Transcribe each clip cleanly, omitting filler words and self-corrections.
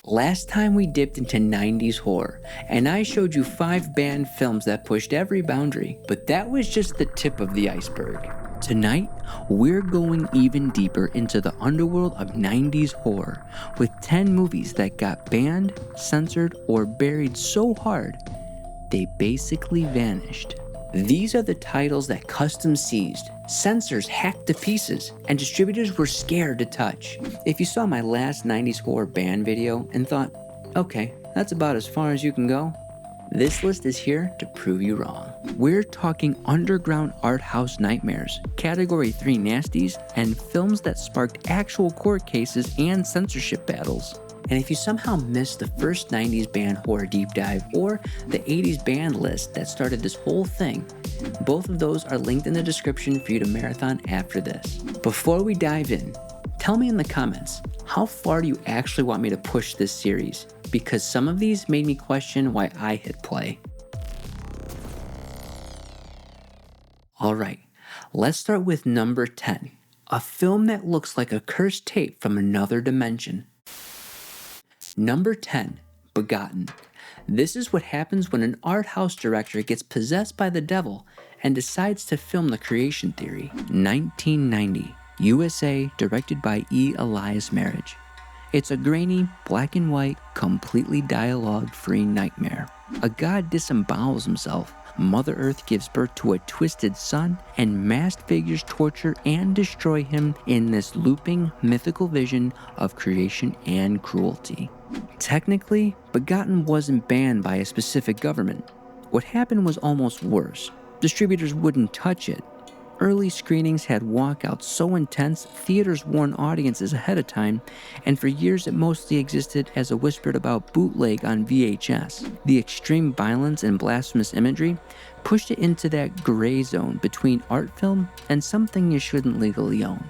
Last time we dipped into 90s horror, and I showed you 5 banned films that pushed every boundary, but that was just the tip of the iceberg. Tonight, we're going even deeper into the underworld of 90s horror, with 10 movies that got banned, censored, or buried so hard, they basically vanished. These are the titles that customs seized, censors hacked to pieces, and distributors were scared to touch. If you saw my last 90s horror ban video and thought, okay, that's about as far as you can go, this list is here to prove you wrong. We're talking underground art house nightmares, category 3 nasties, and films that sparked actual court cases and censorship battles. And if you somehow missed the first 90s banned horror deep dive or the 80s banned list that started this whole thing, both of those are linked in the description for you to marathon after this. Before we dive in, tell me in the comments, how far do you actually want me to push this series? Because some of these made me question why I hit play. Alright, let's start with number 10, a film that looks like a cursed tape from another dimension. Number 10, Begotten. This is what happens when an art house director gets possessed by the devil and decides to film the creation theory. 1990, USA, directed by E. Elias Marriage. It's a grainy, black and white, completely dialogue-free nightmare. A god disembowels himself, Mother Earth gives birth to a twisted son, and masked figures torture and destroy him in this looping, mythical vision of creation and cruelty. Technically, Begotten wasn't banned by a specific government. What happened was almost worse. Distributors wouldn't touch it. Early screenings had walkouts so intense, theaters warned audiences ahead of time, and for years it mostly existed as a whispered about bootleg on VHS. The extreme violence and blasphemous imagery pushed it into that gray zone between art film and something you shouldn't legally own.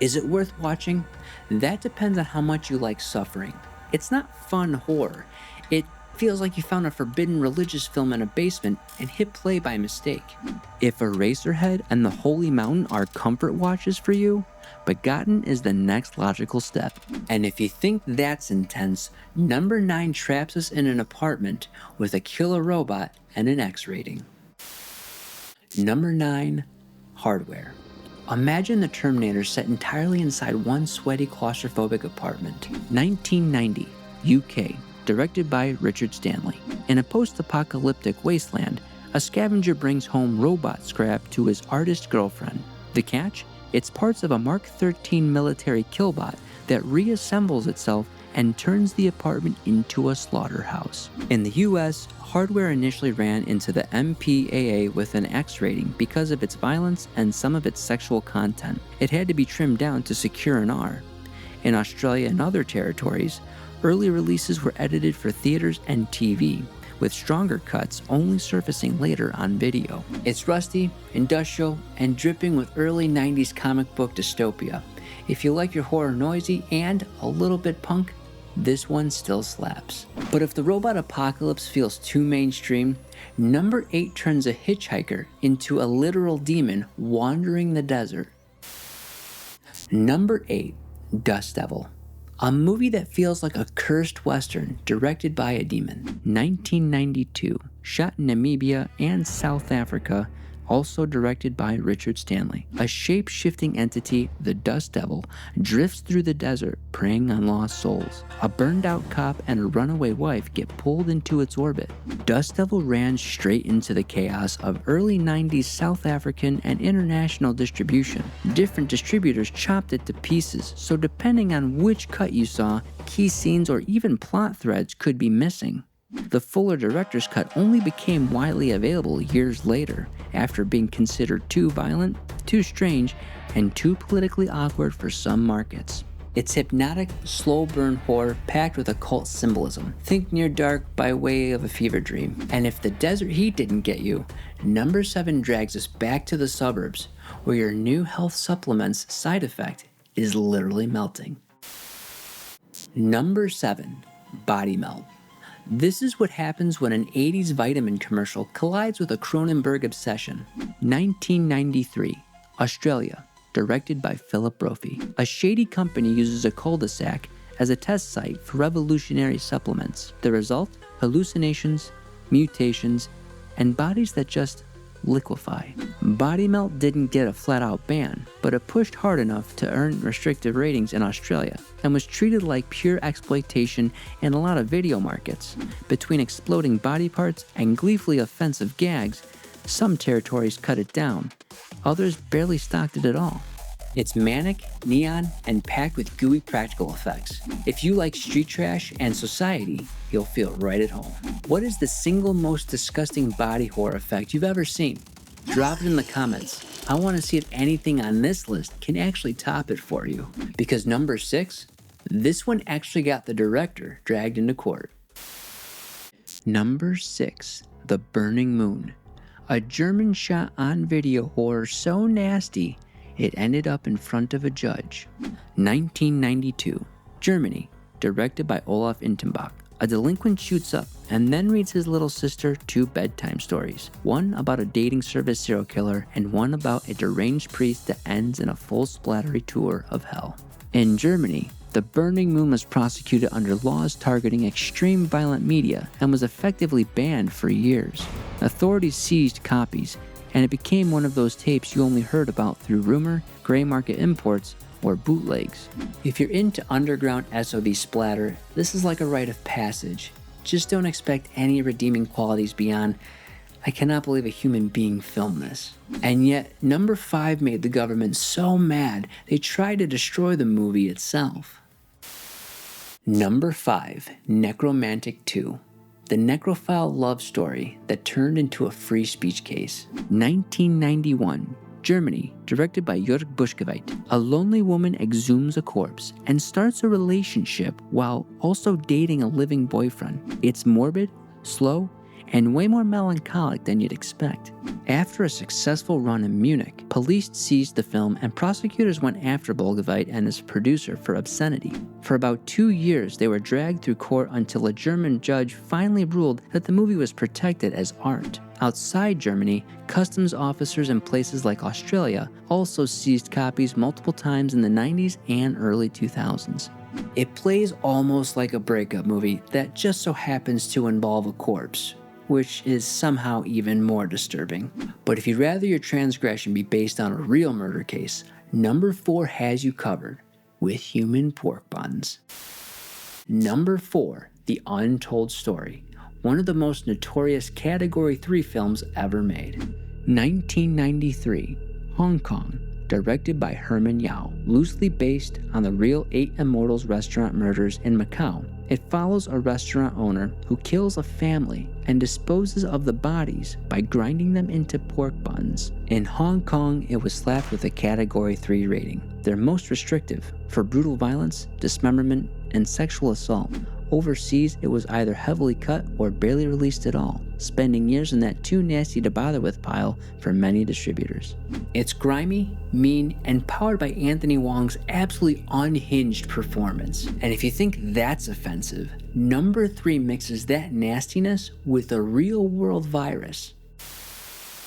Is it worth watching? That depends on how much you like suffering. It's not fun horror. It feels like you found a forbidden religious film in a basement and hit play by mistake. If Eraserhead and The Holy Mountain are comfort watches for you, Begotten is the next logical step. And if you think that's intense, number 9 traps us in an apartment with a killer robot and an X rating. Number 9, Hardware. Imagine the Terminator set entirely inside one sweaty claustrophobic apartment. 1990, UK. Directed by Richard Stanley. In a post-apocalyptic wasteland, a scavenger brings home robot scrap to his artist girlfriend. The catch? It's parts of a Mark 13 military killbot that reassembles itself and turns the apartment into a slaughterhouse. In the US, Hardware initially ran into the MPAA with an X rating because of its violence and some of its sexual content. It had to be trimmed down to secure an R. In Australia and other territories, early releases were edited for theaters and TV, with stronger cuts only surfacing later on video. It's rusty, industrial, and dripping with early 90s comic book dystopia. If you like your horror noisy and a little bit punk, this one still slaps. But if the robot apocalypse feels too mainstream, number 8 turns a hitchhiker into a literal demon wandering the desert. Number 8, Dust Devil. A movie that feels like a cursed western directed by a demon. 1992, shot in Namibia and South Africa, also directed by Richard Stanley. A shape-shifting entity, the Dust Devil, drifts through the desert, preying on lost souls. A burned-out cop and a runaway wife get pulled into its orbit. Dust Devil ran straight into the chaos of early 90s South African and international distribution. Different distributors chopped it to pieces, so depending on which cut you saw, key scenes or even plot threads could be missing. The fuller director's cut only became widely available years later, after being considered too violent, too strange, and too politically awkward for some markets. It's hypnotic, slow burn horror packed with occult symbolism. Think Near Dark by way of a fever dream. And if the desert heat didn't get you, number 7 drags us back to the suburbs, where your new health supplement's side effect is literally melting. Number 7, Body Melt. This is what happens when an 80s vitamin commercial collides with a Cronenberg obsession. 1993, Australia, directed by Philip Brophy. A shady company uses a cul-de-sac as a test site for revolutionary supplements. The result? Hallucinations, mutations, and bodies that just liquefy. Body Melt didn't get a flat-out ban, but it pushed hard enough to earn restrictive ratings in Australia and was treated like pure exploitation in a lot of video markets. Between exploding body parts and gleefully offensive gags, some territories cut it down, others barely stocked it at all. It's manic, neon, and packed with gooey practical effects. If you like street trash and society, you'll feel right at home. What is the single most disgusting body horror effect you've ever seen? Drop it in the comments. I want to see if anything on this list can actually top it for you. Because number 6, this one actually got the director dragged into court. Number 6, The Burning Moon. A German shot on video horror so nasty it ended up in front of a judge. 1992, Germany, directed by Olaf Ittenbach. A delinquent shoots up and then reads his little sister 2 bedtime stories. One about a dating service serial killer and one about a deranged priest that ends in a full splattery tour of hell. In Germany, The Burning Moon was prosecuted under laws targeting extreme violent media and was effectively banned for years. Authorities seized copies, and it became one of those tapes you only heard about through rumor, gray market imports, or bootlegs. If you're into underground SOD splatter, this is like a rite of passage. Just don't expect any redeeming qualities beyond, I cannot believe a human being filmed this. And yet, number 5 made the government so mad, they tried to destroy the movie itself. Number 5, Nekromantik 2. The necrophile love story that turned into a free speech case. 1991, Germany, directed by Jörg Buschkewitz. A lonely woman exhumes a corpse and starts a relationship while also dating a living boyfriend. It's morbid, slow, and way more melancholic than you'd expect. After a successful run in Munich, police seized the film and prosecutors went after Buschkewitz and his producer for obscenity. For about 2 years, they were dragged through court until a German judge finally ruled that the movie was protected as art. Outside Germany, customs officers in places like Australia also seized copies multiple times in the 90s and early 2000s. It plays almost like a breakup movie that just so happens to involve a corpse, which is somehow even more disturbing. But if you'd rather your transgression be based on a real murder case, number 4 has you covered with human pork buns. Number 4, The Untold Story, one of the most notorious Category 3 films ever made. 1993, Hong Kong, directed by Herman Yao, loosely based on the real 8 Immortals restaurant murders in Mâcon. It follows a restaurant owner who kills a family and disposes of the bodies by grinding them into pork buns. In Hong Kong, it was slapped with a Category 3 rating, their most restrictive, for brutal violence, dismemberment, and sexual assault. Overseas, it was either heavily cut or barely released at all, spending years in that too nasty to bother with pile for many distributors. It's grimy, mean, and powered by Anthony Wong's absolutely unhinged performance. And if you think that's offensive, number 3 mixes that nastiness with a real-world virus.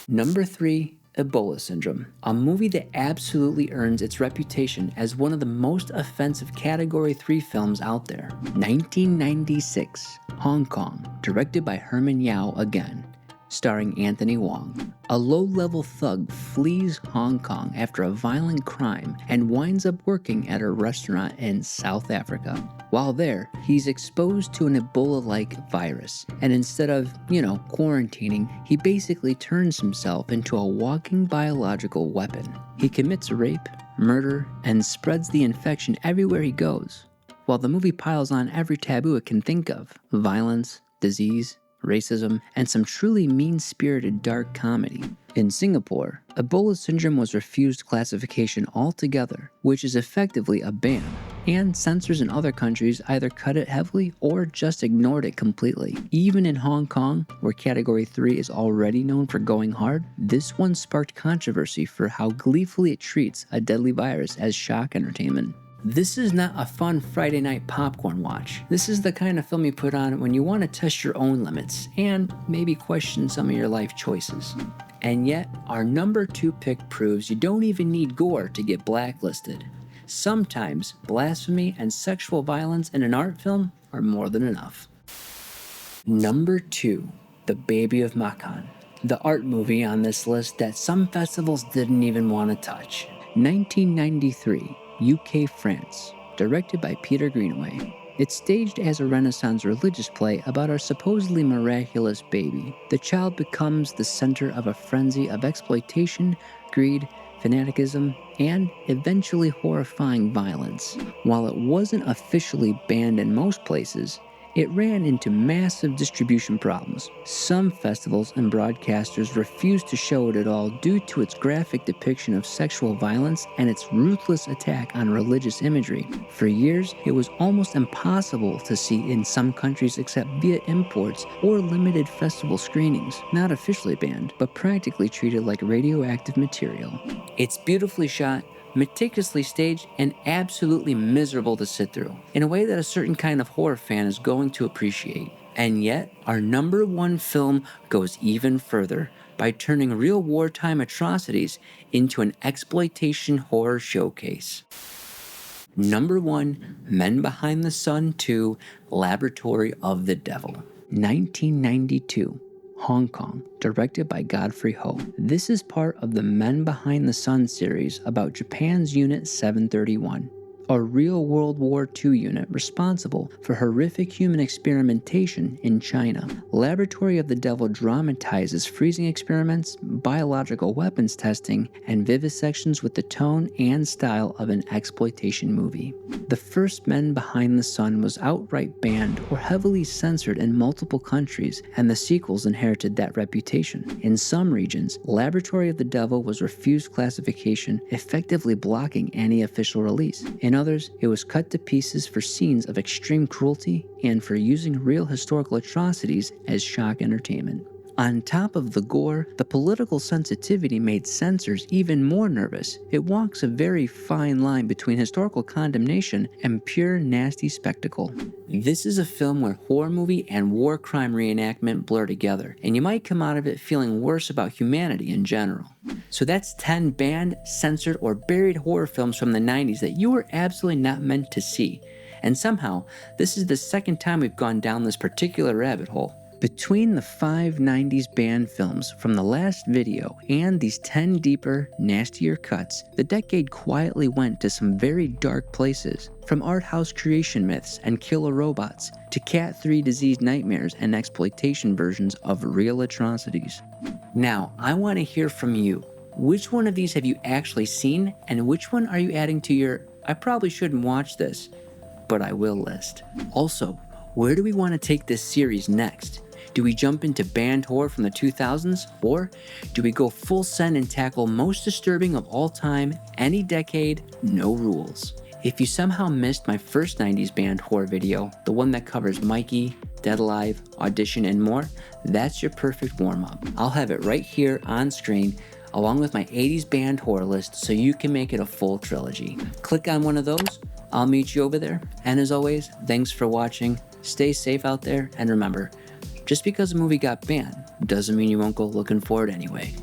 Number 3, Ebola Syndrome, a movie that absolutely earns its reputation as one of the most offensive Category 3 films out there. 1996, Hong Kong, directed by Herman Yao again, starring Anthony Wong. A low-level thug flees Hong Kong after a violent crime and winds up working at a restaurant in South Africa. While there, he's exposed to an Ebola-like virus, and instead of, quarantining, he basically turns himself into a walking biological weapon. He commits rape, murder, and spreads the infection everywhere he goes, while the movie piles on every taboo it can think of: violence, disease, racism, and some truly mean-spirited dark comedy. In Singapore, Ebola Syndrome was refused classification altogether, which is effectively a ban, and censors in other countries either cut it heavily or just ignored it completely. Even in Hong Kong, where Category 3 is already known for going hard, this one sparked controversy for how gleefully it treats a deadly virus as shock entertainment. This is not a fun Friday night popcorn watch. This is the kind of film you put on when you want to test your own limits and maybe question some of your life choices. And yet, our number 2 pick proves you don't even need gore to get blacklisted. Sometimes blasphemy and sexual violence in an art film are more than enough. Number 2, The Baby of Mâcon, the art movie on this list that some festivals didn't even want to touch. 1993, UK, France, directed by Peter Greenaway. It's staged as a Renaissance religious play about our supposedly miraculous baby. The child becomes the center of a frenzy of exploitation, greed, fanaticism, and eventually horrifying violence. While it wasn't officially banned in most places, it ran into massive distribution problems. Some festivals and broadcasters refused to show it at all due to its graphic depiction of sexual violence and its ruthless attack on religious imagery. For years, it was almost impossible to see in some countries except via imports or limited festival screenings, not officially banned, but practically treated like radioactive material. It's beautifully shot, meticulously staged, and absolutely miserable to sit through, in a way that a certain kind of horror fan is going to appreciate. And yet, our number 1 film goes even further by turning real wartime atrocities into an exploitation horror showcase. Number 1, Men Behind the Sun 2, Laboratory of the Devil. 1992. Hong Kong, directed by Godfrey Ho. This is part of the Men Behind the Sun series about Japan's Unit 731, a real World War II unit responsible for horrific human experimentation in China. Laboratory of the Devil dramatizes freezing experiments, biological weapons testing, and vivisections with the tone and style of an exploitation movie. The first Men Behind the Sun was outright banned or heavily censored in multiple countries, and the sequels inherited that reputation. In some regions, Laboratory of the Devil was refused classification, effectively blocking any official release. In others, it was cut to pieces for scenes of extreme cruelty and for using real historical atrocities as shock entertainment. On top of the gore, the political sensitivity made censors even more nervous. It walks a very fine line between historical condemnation and pure nasty spectacle. This is a film where horror movie and war crime reenactment blur together, and you might come out of it feeling worse about humanity in general. So that's 10 banned, censored, or buried horror films from the 90s that you were absolutely not meant to see. And somehow, this is the second time we've gone down this particular rabbit hole. Between the 5 90s banned films from the last video and these 10 deeper, nastier cuts, the decade quietly went to some very dark places. From arthouse creation myths and killer robots, to Cat 3 disease nightmares and exploitation versions of real atrocities. Now, I want to hear from you. Which one of these have you actually seen, and which one are you adding to your "I probably shouldn't watch this, but I will" list? Also, where do we want to take this series next? Do we jump into banned horror from the 2000s, or do we go full send and tackle most disturbing of all time, any decade, no rules? If you somehow missed my first 90s banned horror video, the one that covers Mikey, Dead Alive, Audition, and more, that's your perfect warm-up. I'll have it right here on screen, along with my 80s banned horror list, so you can make it a full trilogy. Click on one of those, I'll meet you over there, and as always, thanks for watching, stay safe out there, and remember, just because a movie got banned doesn't mean you won't go looking for it anyway.